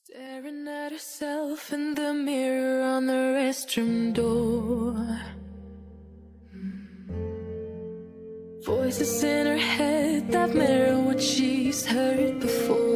Staring at herself in the mirror on the restroom door. Voices in her head that mirror what she's heard before.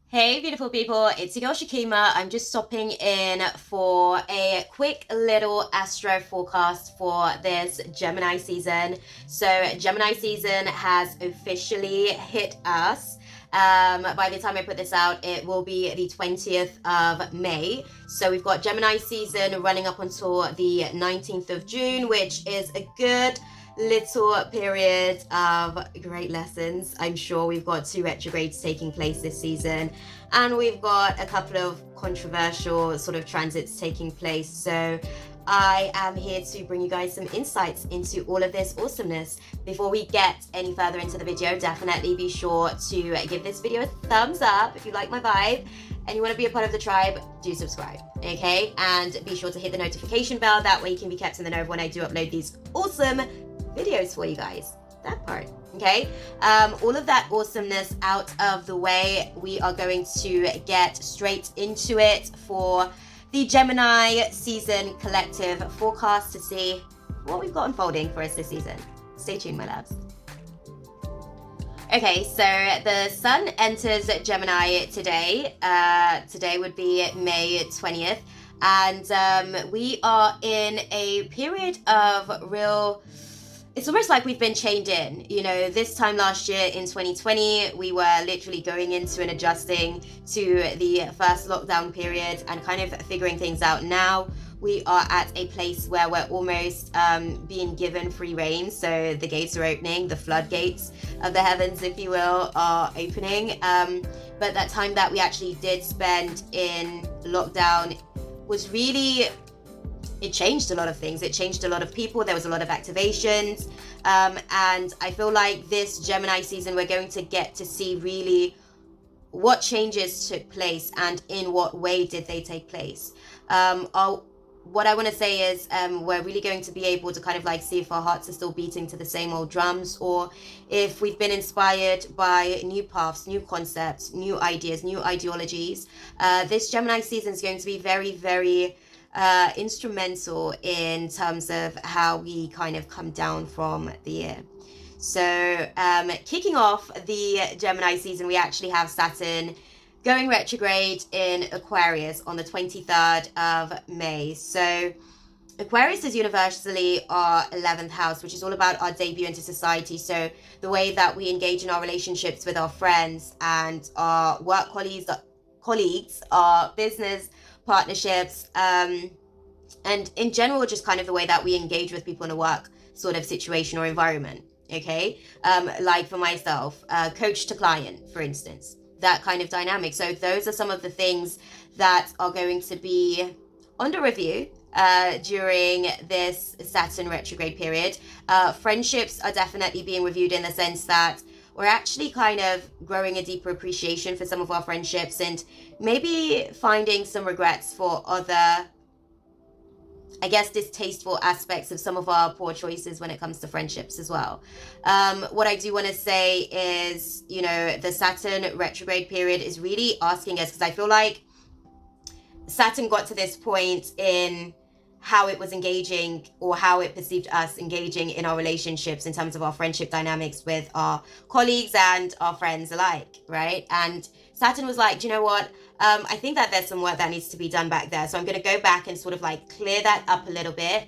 Hey beautiful people, it's your girl Shakima. I'm just stopping in for a quick little astro forecast for this Gemini season. So Gemini season has officially hit us. By the time I put this out, it will be the 20th of May. So we've got Gemini season running up until the 19th of June, which is a good little period of great lessons. I'm sure we've got 2 retrogrades taking place this season, and we've got a couple of controversial sort of transits taking place. So I am here to bring you guys some insights into all of this awesomeness. Before we get any further into the video, definitely be sure to give this video a thumbs up if you like my vibe and you want to be a part of the tribe. Do subscribe, okay? And be sure to hit the notification bell. That way you can be kept in the know when I do upload these awesome videos for you guys. That part, okay? All of that awesomeness out of the way, we are going to get straight into it for the Gemini season collective forecast to see what we've got unfolding for us this season. Stay tuned, my loves. Okay, so the sun enters Gemini today. Today would be May 20th. And we are in a period of real... It's almost like we've been chained in. You know, this time last year in 2020, we were literally going into and adjusting to the first lockdown period and kind of figuring things out. Now we are at a place where we're almost being given free reign. So the gates are opening, the floodgates of the heavens, if you will, are opening. But that time that we actually did spend in lockdown was really... it changed a lot of things. It changed a lot of people. There was a lot of activations. And I feel like this Gemini season, we're going to get to see really what changes took place and in what way did they take place. What I want to say is we're really going to be able to kind of like see if our hearts are still beating to the same old drums, or if we've been inspired by new paths, new concepts, new ideas, new ideologies. This Gemini season is going to be very, very... instrumental in terms of how we kind of come down from the year. So kicking off the Gemini season, we actually have Saturn going retrograde in Aquarius on the 23rd of May. So Aquarius is universally our 11th house, which is all about our debut into society. So the way that we engage in our relationships with our friends and our work colleagues, our business partnerships, and in general just kind of the way that we engage with people in a work sort of situation or environment. Okay, like for myself, coach to client, for instance, that kind of dynamic. So those are some of the things that are going to be under review during this Saturn retrograde period. Friendships are definitely being reviewed in the sense that we're actually kind of growing a deeper appreciation for some of our friendships and maybe finding some regrets for other, I guess, distasteful aspects of some of our poor choices when it comes to friendships as well. What I do want to say is, you know, the Saturn retrograde period is really asking us, because I feel like Saturn got to this point in how it was engaging, or how it perceived us engaging in our relationships in terms of our friendship dynamics with our colleagues and our friends alike, right? And Saturn was like, do you know what? I think that there's some work that needs to be done back there. So I'm going to go back and sort of like clear that up a little bit,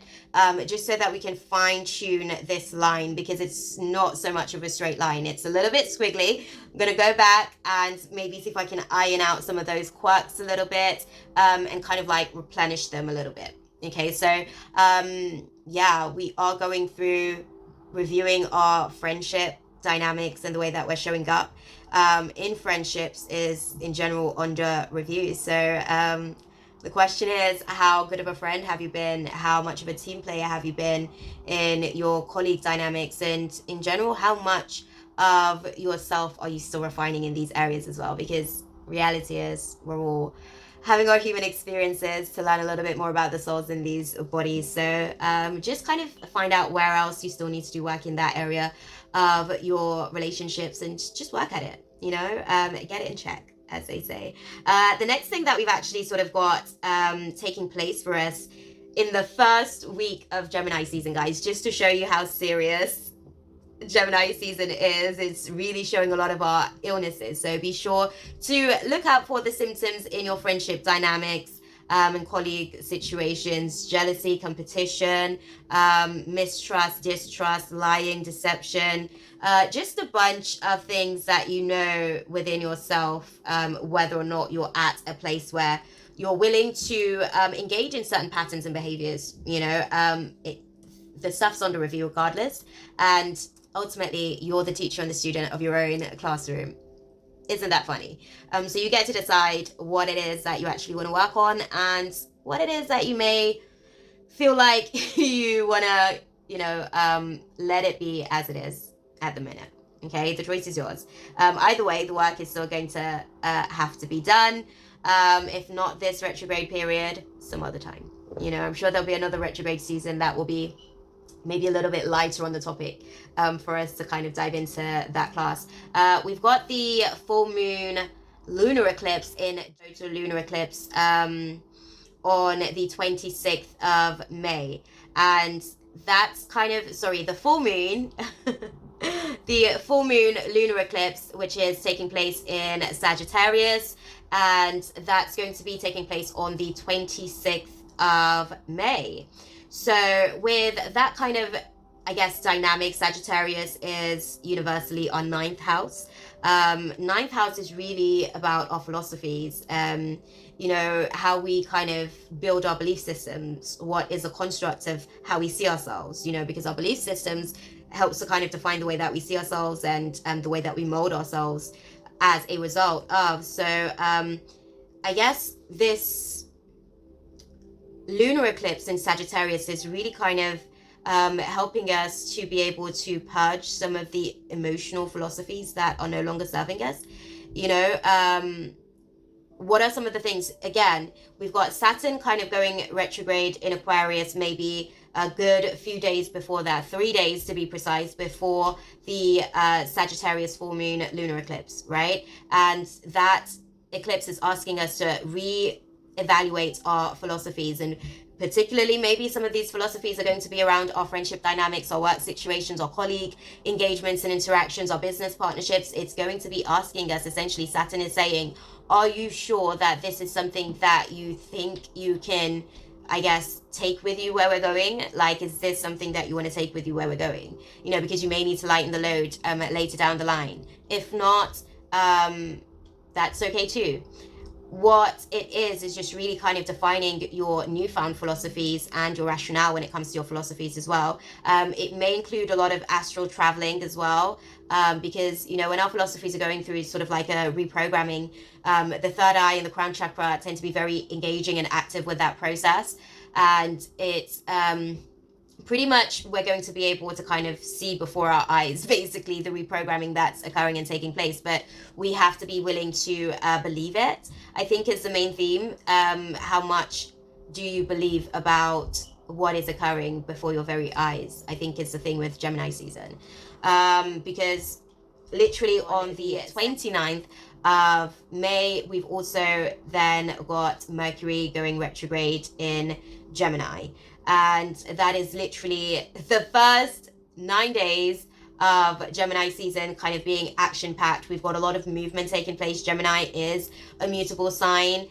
just so that we can fine tune this line, because it's not so much of a straight line. It's a little bit squiggly. I'm going to go back and maybe see if I can iron out some of those quirks a little bit, and kind of like replenish them a little bit. Okay, so yeah, we are going through reviewing our friendship dynamics, and the way that we're showing up in friendships is in general under review. So the question is, how good of a friend have you been? How much of a team player have you been in your colleague dynamics? And in general, how much of yourself are you still refining in these areas as well? Because reality is, we're all having our human experiences to learn a little bit more about the souls in these bodies. So just kind of find out where else you still need to do work in that area. of your relationships and just work at it, get it in check, as they say. The next thing that we've actually sort of got taking place for us in the first week of Gemini season, guys, just to show you how serious Gemini season is. It's really showing a lot of our illnesses. So be sure to look out for the symptoms in your friendship dynamics and colleague situations: jealousy, competition, mistrust, distrust, lying, deception, just a bunch of things that you know within yourself, whether or not you're at a place where you're willing to engage in certain patterns and behaviors. The stuff's under review regardless, and ultimately you're the teacher and the student of your own classroom. Isn't that funny? So you get to decide what it is that you actually want to work on and what it is that you may feel like you want to, let it be as it is at the minute. Okay, the choice is yours. Either way, the work is still going to have to be done. If not this retrograde period, some other time. I'm sure there'll be another retrograde season that will be maybe a little bit lighter on the topic for us to kind of dive into that class. We've got the full moon lunar eclipse in total lunar eclipse on the 26th of May. And that's the full moon, the full moon lunar eclipse, which is taking place in Sagittarius. And that's going to be taking place on the 26th of May. So with that kind of, dynamic, Sagittarius is universally our ninth house. Ninth house is really about our philosophies, how we kind of build our belief systems, what is a construct of how we see ourselves, because our belief systems helps to kind of define the way that we see ourselves and the way that we mold ourselves as a result of. So this lunar eclipse in Sagittarius is really kind of helping us to be able to purge some of the emotional philosophies that are no longer serving us. What are some of the things? Again, we've got Saturn kind of going retrograde in Aquarius, maybe a good few days before that, 3 days to be precise, before the Sagittarius full moon lunar eclipse, right? And that eclipse is asking us to re-evaluate our philosophies, and particularly maybe some of these philosophies are going to be around our friendship dynamics, our work situations, our colleague engagements and interactions, our business partnerships. It's going to be asking us, essentially, Saturn is saying, are you sure that this is something that you think you can, take with you where we're going? Like, is this something that you want to take with you where we're going? Because you may need to lighten the load later down the line. If not, that's okay too. What it is just really kind of defining your newfound philosophies and your rationale when it comes to your philosophies as well. It may include a lot of astral traveling as well, because, when our philosophies are going through sort of like a reprogramming, the third eye and the crown chakra tend to be very engaging and active with that process. And it's pretty much we're going to be able to kind of see before our eyes, basically, the reprogramming that's occurring and taking place. But we have to be willing to believe it, I think, is the main theme. How much do you believe about what is occurring before your very eyes? I think is the thing with Gemini season. Because literally on the 29th of May, we've also then got Mercury going retrograde in Gemini. And that is literally the first 9 days of Gemini season kind of being action-packed. We've got a lot of movement taking place. Gemini is a mutable sign.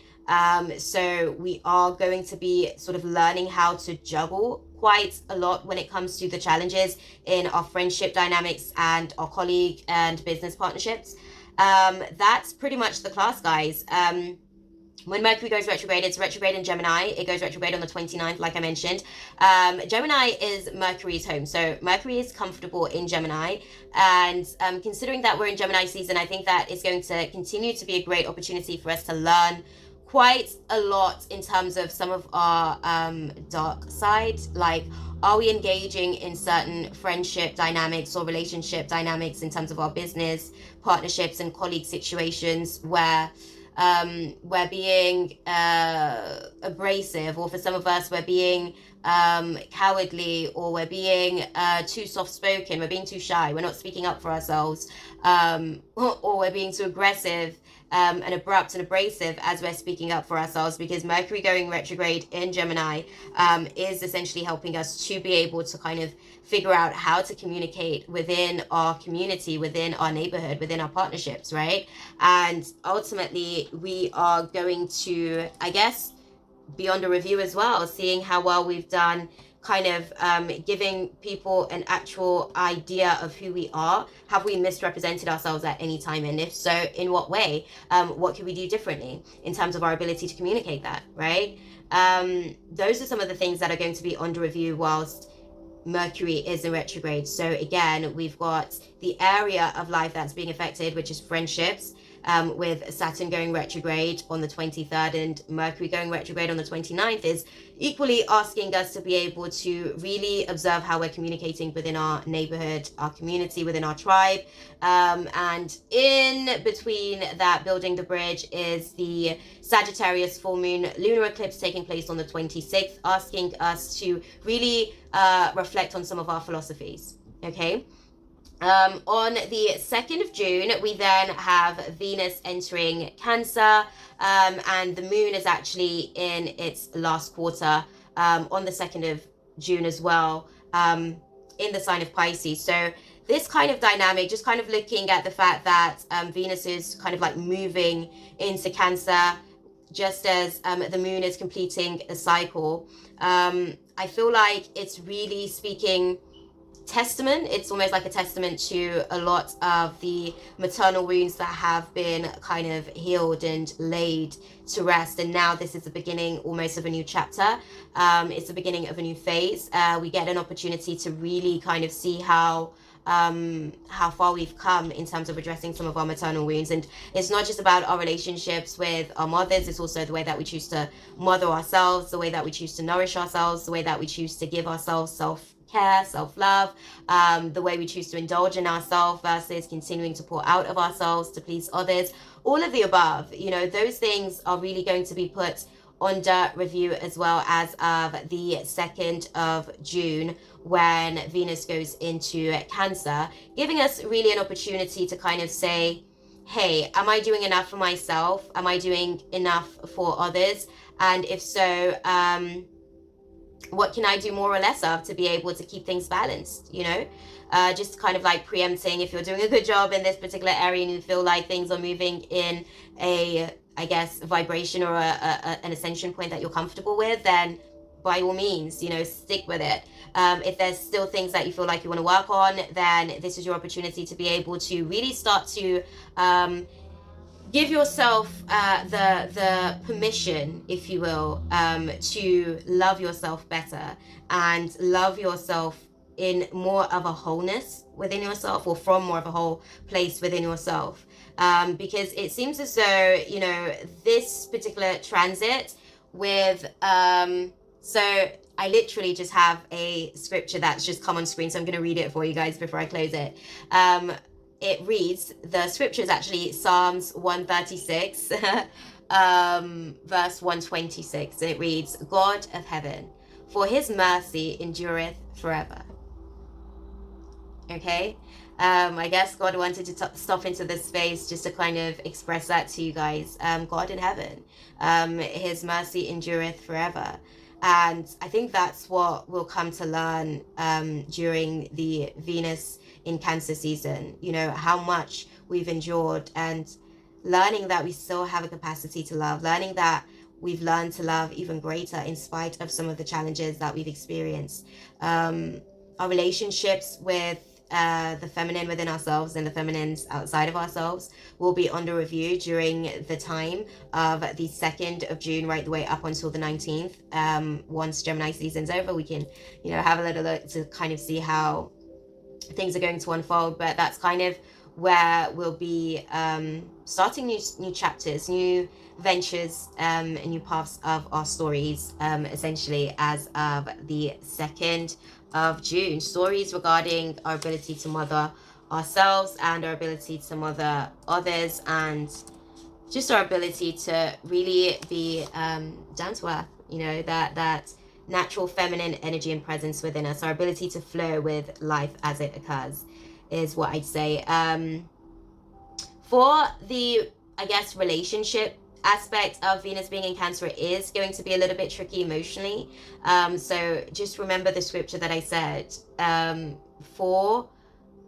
So we are going to be sort of learning how to juggle quite a lot when it comes to the challenges in our friendship dynamics and our colleague and business partnerships. That's pretty much the class, guys. When Mercury goes retrograde, it's retrograde in Gemini. It goes retrograde on the 29th, like I mentioned. Gemini is Mercury's home. So Mercury is comfortable in Gemini. And considering that we're in Gemini season, I think that is going to continue to be a great opportunity for us to learn quite a lot in terms of some of our dark side. Like, are we engaging in certain friendship dynamics or relationship dynamics in terms of our business partnerships and colleague situations where we're being abrasive, or for some of us, we're being cowardly, or we're being too soft-spoken, we're being too shy, we're not speaking up for ourselves, or we're being too aggressive and abrupt and abrasive as we're speaking up for ourselves, because Mercury going retrograde in Gemini is essentially helping us to be able to kind of figure out how to communicate within our community, within our neighborhood, within our partnerships, right? And ultimately, we are going to, I guess, be under review as well, seeing how well we've done kind of giving people an actual idea of who we are. Have we misrepresented ourselves at any time? And if so, in what way? What can we do differently in terms of our ability to communicate that, right? Those are some of the things that are going to be under review whilst Mercury is in retrograde. So again, we've got the area of life that's being affected, which is friendships, with Saturn going retrograde on the 23rd and Mercury going retrograde on the 29th, is equally asking us to be able to really observe how we're communicating within our neighborhood, our community, within our tribe. And in between that, building the bridge, is the Sagittarius full moon lunar eclipse taking place on the 26th, asking us to really reflect on some of our philosophies. Okay. On the 2nd of June, we then have Venus entering Cancer, and the moon is actually in its last quarter on the 2nd of June as well, in the sign of Pisces. So this kind of dynamic, just kind of looking at the fact that Venus is kind of like moving into Cancer, just as the moon is completing a cycle. I feel like it's really speaking testament. It's almost like a testament to a lot of the maternal wounds that have been kind of healed and laid to rest, and now this is the beginning almost of a new chapter. It's the beginning of a new phase. We get an opportunity to really kind of see how far we've come in terms of addressing some of our maternal wounds. And it's not just about our relationships with our mothers, it's also the way that we choose to mother ourselves, the way that we choose to nourish ourselves, the way that we choose to give ourselves self-care, self-love, the way we choose to indulge in ourselves versus continuing to pour out of ourselves to please others. All of the above, you know, those things are really going to be put under review as well as of the 2nd of June, when Venus goes into Cancer, giving us really an opportunity to kind of say, hey, am I doing enough for myself? Am I doing enough for others? And if so, what can I do more or less of to be able to keep things balanced, you know? Just kind of like preempting, if you're doing a good job in this particular area and you feel like things are moving in a, I guess, vibration or an ascension point that you're comfortable with, then by all means, you know, stick with it. If there's still things that you feel like you want to work on, then this is your opportunity to be able to really start to give yourself the permission, if you will, to love yourself better and love yourself in more of a wholeness within yourself, or from more of a whole place within yourself. Because it seems as though, you know, this particular transit with, so I literally just have a scripture that's just come on screen, so I'm going to read it for you guys before I close it. It reads, the scripture is actually Psalms 136, verse 126. It reads, God of heaven, for his mercy endureth forever. Okay, I guess God wanted to stop into this space just to kind of express that to you guys. God in heaven, his mercy endureth forever. And I think that's what we'll come to learn during the Venus in Cancer season, you know, how much we've endured, and learning that we still have a capacity to love, learning that we've learned to love even greater in spite of some of the challenges that we've experienced. Our relationships with the feminine within ourselves and the feminines outside of ourselves will be under review during the time of the 2nd of June, right the way up until the 19th. Once Gemini season's over, we can, you know, have a little look to kind of see how things are going to unfold. But that's kind of where we'll be starting new chapters, new ventures, and new paths of our stories, essentially as of the 2nd of June. Stories regarding our ability to mother ourselves and our ability to mother others, and just our ability to really be down to earth, you know, that natural feminine energy and presence within us, our ability to flow with life as it occurs is what I'd say. For the, I guess, relationship aspect of Venus being in Cancer, it is going to be a little bit tricky emotionally. So just remember the scripture that I said, for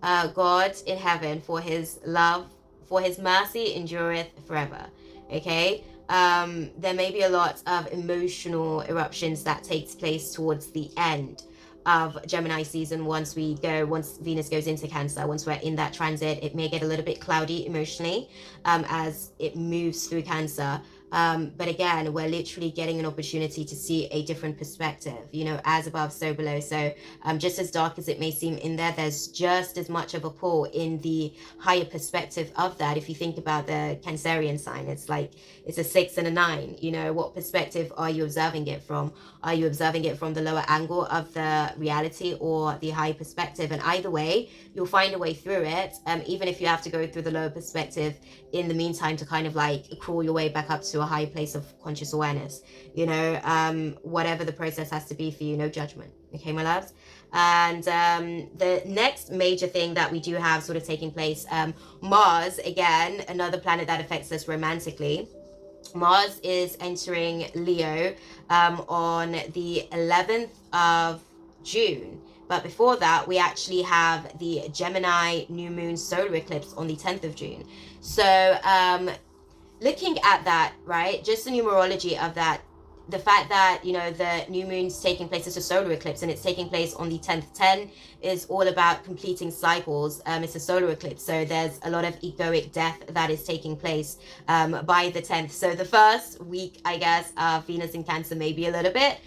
God in heaven, for his love, for his mercy endureth forever. Okay. There may be a lot of emotional eruptions that takes place towards the end of Gemini season. Once Venus goes into Cancer, once we're in that transit, it may get a little bit cloudy emotionally as it moves through Cancer. But again, we're literally getting an opportunity to see a different perspective, you know, as above, so below. So just as dark as it may seem in there, there's just as much of a pull in the higher perspective of that. If you think about the Cancerian sign, it's like it's a 6 and a 9. You know, what perspective are you observing it from? Are you observing it from the lower angle of the reality or the higher perspective? And either way, you'll find a way through it, even if you have to go through the lower perspective in the meantime to kind of like crawl your way back up to a higher place of conscious awareness. You know, whatever the process has to be for you, no judgment. Okay, my loves. And the next major thing that we do have sort of taking place, Mars, again, another planet that affects us romantically. Mars is entering Leo on the 11th of June. But before that, we actually have the Gemini new moon solar eclipse on the 10th of June. So looking at that, right, just the numerology of that, the fact that, you know, the new moon's taking place, it's a solar eclipse and it's taking place on the 10th. 10 is all about completing cycles. It's a solar eclipse, so there's a lot of egoic death that is taking place by the 10th. So the first week, I guess, Venus in Cancer may be a little bit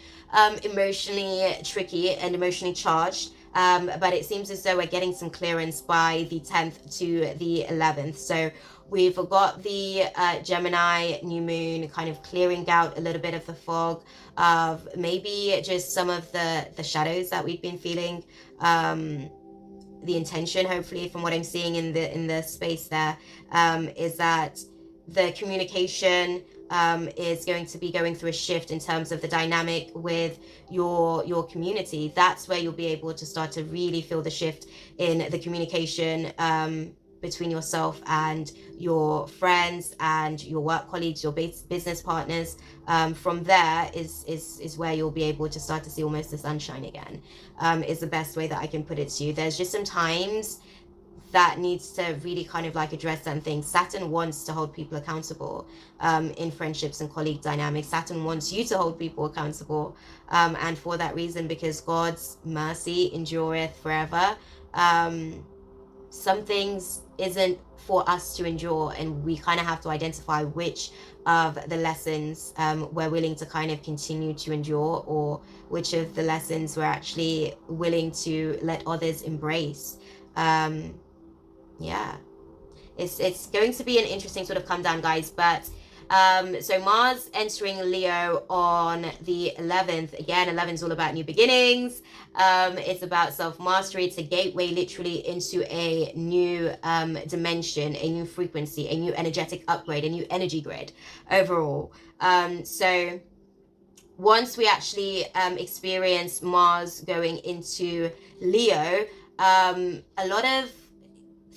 emotionally tricky and emotionally charged. But it seems as though we're getting some clearance by the 10th to the 11th. So we've got the Gemini new moon kind of clearing out a little bit of the fog of maybe just some of the shadows that we've been feeling. The intention, hopefully, from what I'm seeing in the space there, is that the communication is going to be going through a shift in terms of the dynamic with your community. That's where you'll be able to start to really feel the shift in the communication between yourself and your friends and your work colleagues, your business partners. From there is where you'll be able to start to see almost the sunshine again, is the best way that I can put it to you. There's just some times that needs to really kind of like address some things. Saturn wants to hold people accountable in friendships and colleague dynamics. Saturn wants you to hold people accountable. And for that reason, because God's mercy endureth forever, some things isn't for us to endure, and we kind of have to identify which of the lessons we're willing to kind of continue to endure, or which of the lessons we're actually willing to let others embrace. Yeah, it's going to be an interesting sort of come down, guys. But so Mars entering Leo on the 11th. Again, 11 is all about new beginnings. It's about self-mastery. It's a gateway literally into a new dimension, a new frequency, a new energetic upgrade, a new energy grid overall. So once we actually experience Mars going into Leo, a lot of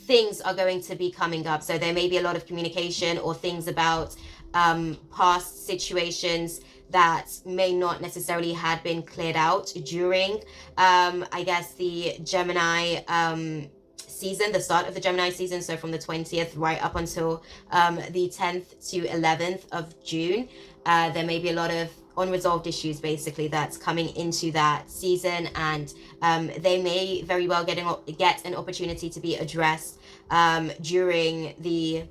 things are going to be coming up. So there may be a lot of communication or things about past situations that may not necessarily had been cleared out during I guess the Gemini season, the start of the Gemini season. So from the 20th right up until the 10th to 11th of June, there may be a lot of unresolved issues basically that's coming into that season, and they may very well get an opportunity to be addressed during the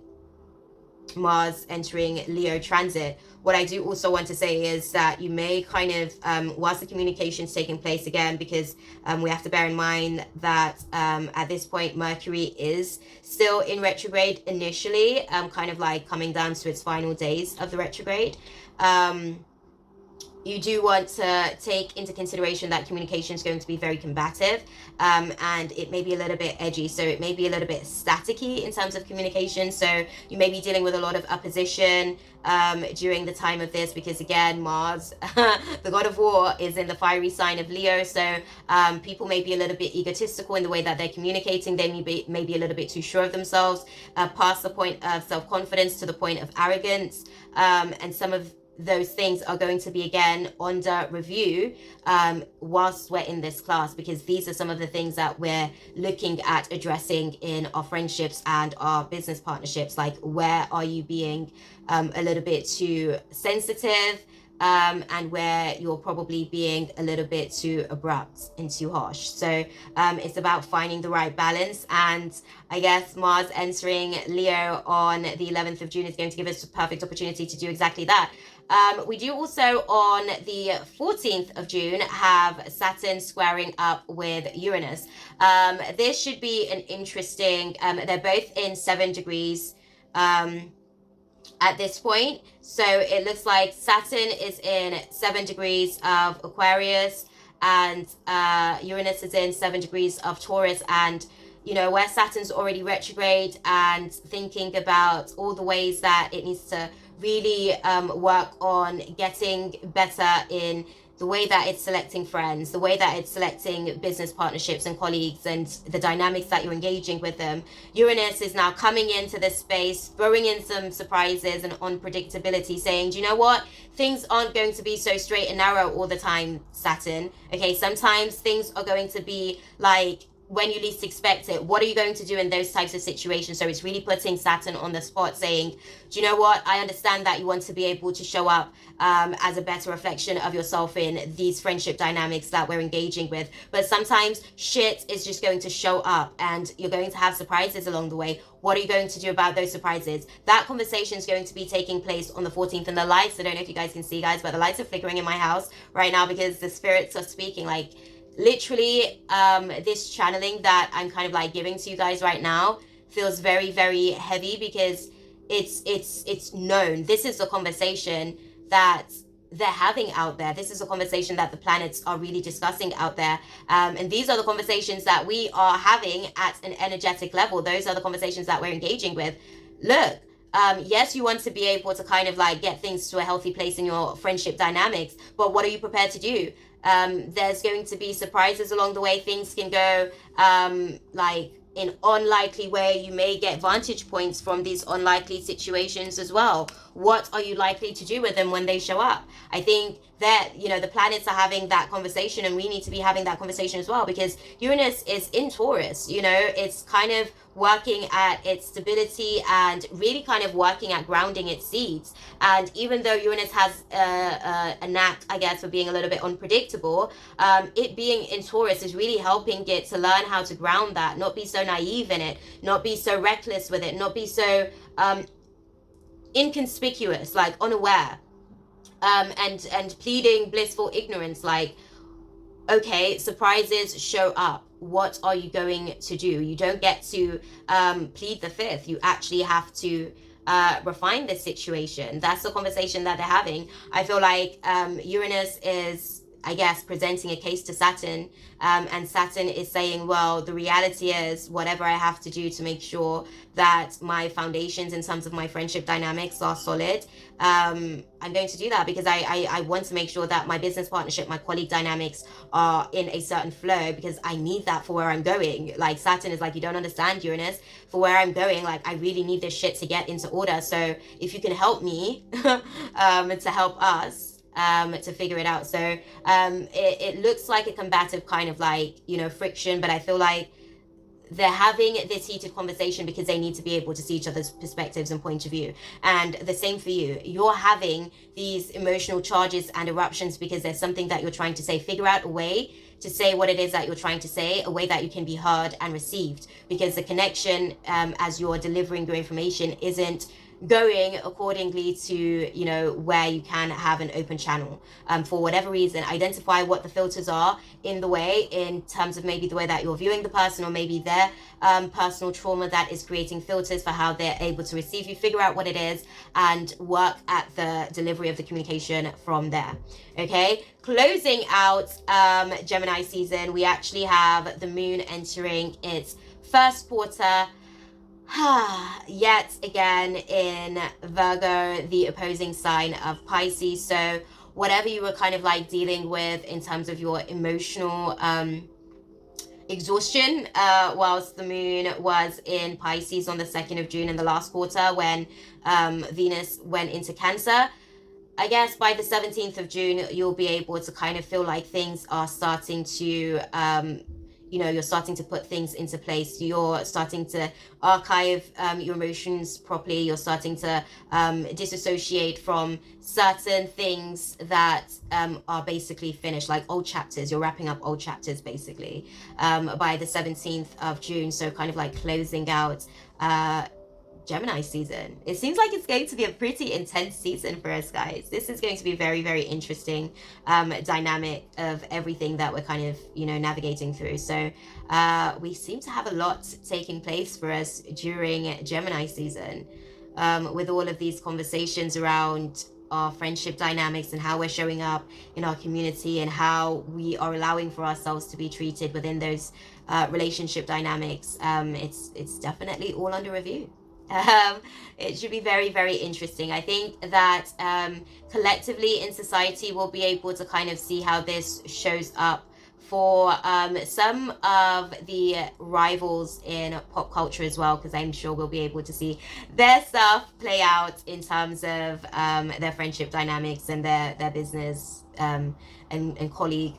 Mars entering Leo transit. What I do also want to say is that you may kind of, whilst the communication's taking place again, because we have to bear in mind that at this point Mercury is still in retrograde initially, kind of like coming down to its final days of the retrograde. you do want to take into consideration that communication is going to be very combative, and it may be a little bit edgy, so it may be a little bit staticky in terms of communication. So you may be dealing with a lot of opposition during the time of this, because again, Mars, the god of war, is in the fiery sign of Leo. So people may be a little bit egotistical in the way that they're communicating. They may be a little bit too sure of themselves, past the point of self-confidence to the point of arrogance, and some of those things are going to be again under review whilst we're in this class, because these are some of the things that we're looking at addressing in our friendships and our business partnerships. Like, where are you being a little bit too sensitive, and where you're probably being a little bit too abrupt and too harsh. So it's about finding the right balance. And I guess Mars entering Leo on the 11th of June is going to give us a perfect opportunity to do exactly that. We do also on the 14th of June have Saturn squaring up with Uranus. This should be an interesting, they're both in 7 degrees at this point. So it looks like Saturn is in 7 degrees of Aquarius, and Uranus is in 7 degrees of Taurus. And you know, where Saturn's already retrograde and thinking about all the ways that it needs to really work on getting better in the way that it's selecting friends, the way that it's selecting business partnerships and colleagues, and the dynamics that you're engaging with them. Uranus is now coming into this space, throwing in some surprises and unpredictability, saying, do you know what? Things aren't going to be so straight and narrow all the time, Saturn. Okay, sometimes things are going to be like, when you least expect it. What are you going to do in those types of situations? So it's really putting Saturn on the spot, saying, do you know what? I understand that you want to be able to show up as a better reflection of yourself in these friendship dynamics that we're engaging with. But sometimes shit is just going to show up, and you're going to have surprises along the way. What are you going to do about those surprises? That conversation is going to be taking place on the 14th. And the lights, I don't know if you guys can see, guys, but the lights are flickering in my house right now because the spirits are speaking. Like, literally, this channeling that I'm kind of like giving to you guys right now feels very, very heavy, because it's known. This is the conversation that they're having out there. This is a conversation that the planets are really discussing out there. And these are the conversations that we are having at an energetic level. Those are the conversations that we're engaging with. Look, yes, you want to be able to kind of like get things to a healthy place in your friendship dynamics, but what are you prepared to do? There's going to be surprises along the way. Things can go like in unlikely way. You may get vantage points from these unlikely situations as well. What are you likely to do with them when they show up? I think that, you know, the planets are having that conversation, and we need to be having that conversation as well, because Uranus is in Taurus. You know, it's kind of working at its stability and really kind of working at grounding its seeds. And even though Uranus has a knack, I guess, for being a little bit unpredictable, it being in Taurus is really helping it to learn how to ground that, not be so naive in it, not be so reckless with it, not be so inconspicuous, like unaware, and pleading blissful ignorance. Like, okay, surprises show up. What are you going to do? You don't get to plead the fifth. You actually have to refine this situation. That's the conversation that they're having. I feel like Uranus is, I guess, presenting a case to Saturn, and Saturn is saying, well, the reality is, whatever I have to do to make sure that my foundations in terms of my friendship dynamics are solid, I'm going to do that, because I want to make sure that my business partnership, my colleague dynamics are in a certain flow, because I need that for where I'm going. Like, Saturn is like, you don't understand, Uranus, for where I'm going, like, I really need this shit to get into order. So if you can help me to help us to figure it out. So it looks like a combative kind of like, you know, friction, but I feel like they're having this heated conversation because they need to be able to see each other's perspectives and point of view. And the same for you. You're having these emotional charges and eruptions because there's something that you're trying to say. Figure out a way to say what it is that you're trying to say, a way that you can be heard and received, because the connection as you're delivering your information isn't going accordingly to, you know, where you can have an open channel. For whatever reason, identify what the filters are in the way, in terms of maybe the way that you're viewing the person, or maybe their personal trauma that is creating filters for how they're able to receive you. Figure out what it is and work at the delivery of the communication from there. Okay, closing out Gemini season, we actually have the moon entering its first quarter yet again in Virgo, the opposing sign of Pisces. So whatever you were kind of like dealing with in terms of your emotional exhaustion whilst the moon was in Pisces on the 2nd of June in the last quarter, when Venus went into Cancer, I guess by the 17th of June, you'll be able to kind of feel like things are starting to, you know, you're starting to put things into place. You're starting to archive your emotions properly. You're starting to disassociate from certain things that are basically finished, like old chapters. You're wrapping up old chapters, basically, by the 17th of June. So kind of like closing out Gemini season. It seems like it's going to be a pretty intense season for us, guys. This is going to be very, very interesting dynamic of everything that we're kind of, you know, navigating through. So we seem to have a lot taking place for us during Gemini season, with all of these conversations around our friendship dynamics and how we're showing up in our community and how we are allowing for ourselves to be treated within those relationship dynamics. It's definitely all under review. It should be very, very interesting. I think that collectively in society we'll be able to kind of see how this shows up for some of the rivals in pop culture as well, because I'm sure we'll be able to see their stuff play out in terms of their friendship dynamics and their business and colleague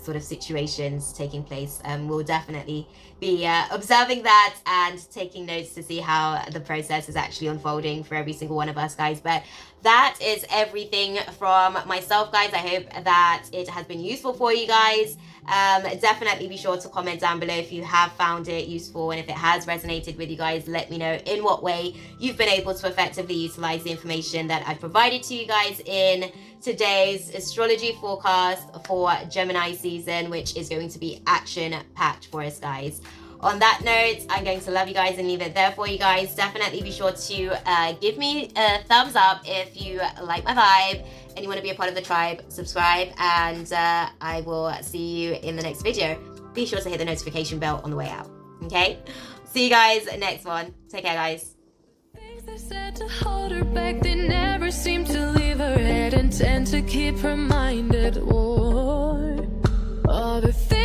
sort of situations taking place. We'll definitely be observing that and taking notes to see how the process is actually unfolding for every single one of us, guys. But that is everything from myself, guys. I hope that it has been useful for you guys. Definitely be sure to comment down below if you have found it useful, and if it has resonated with you guys, let me know in what way you've been able to effectively utilize the information that I've provided to you guys in today's astrology forecast for Gemini season, which is going to be action-packed for us, guys. On that note, I'm going to love you guys and leave it there for you guys. Definitely be sure to give me a thumbs up if you like my vibe and you want to be a part of the tribe. Subscribe, and I will see you in the next video. Be sure to hit the notification bell on the way out. Okay? See you guys next one. Take care, guys. Things they said to hold her back, they never seem to leave her head and tend to keep her mind at war. All the things